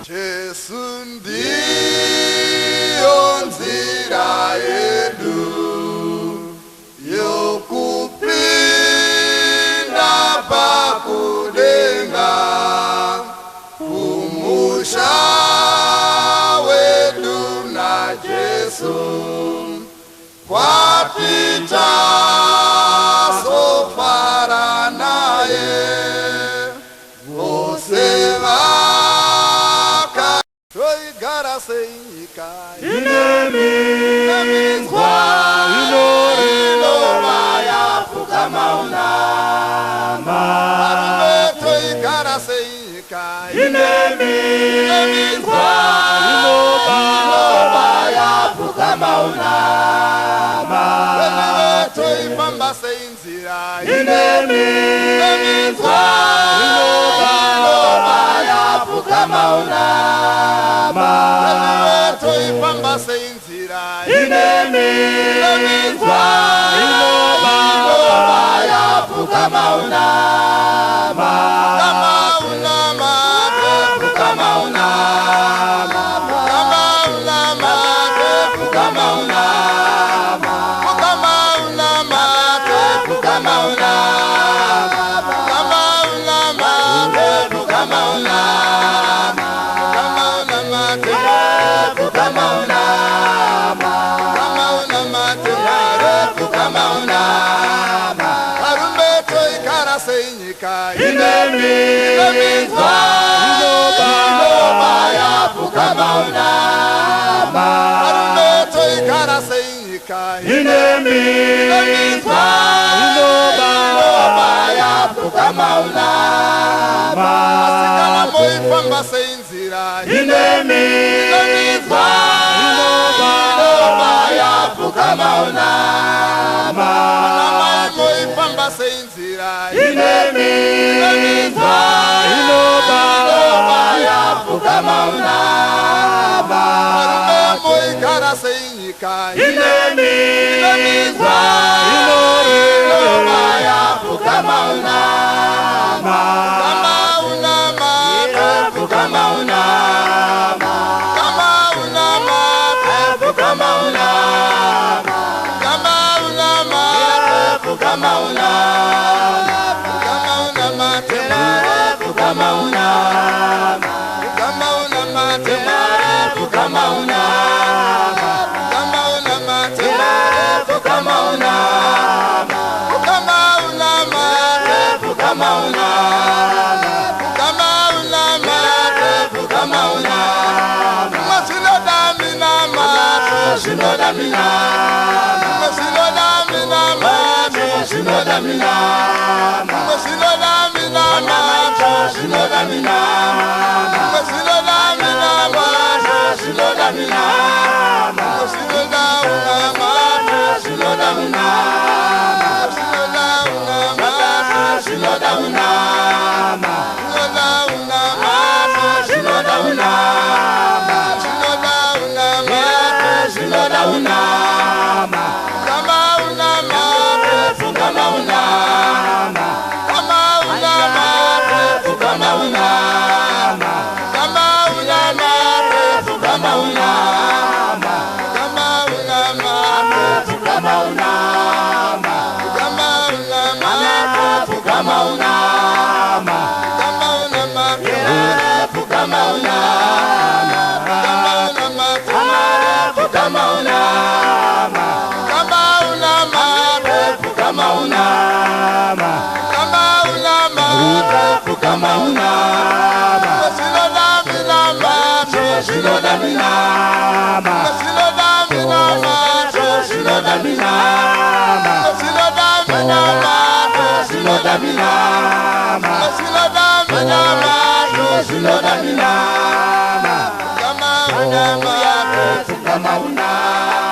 Jesu ndiyo nzira yetu yokupinda pakudenga kumusha wetu na Jesu kwapita sofara naye voseva Gara seika inemizwa ilova ya fukamaunama Arumeto igara seika inemizwa ilova ya fukamaunama Arumeto ifamba seinzira inemizwa ilova ya fukamaunama Ifamba seinzira inemizwa ilova ya fukamaunama fukamaunama inemizwa ilova ya fukamaunama Arumeto igara seika inemizwa ilova ya fukamaunama Asikala moifamba seinzira inemizwa ilova ya fukamaunama moifamba seinzira inemizwa ilova ya fukamaunama moikara seinyika inemizwa ilova ya fukamaunama fukamaunama Fukamaunama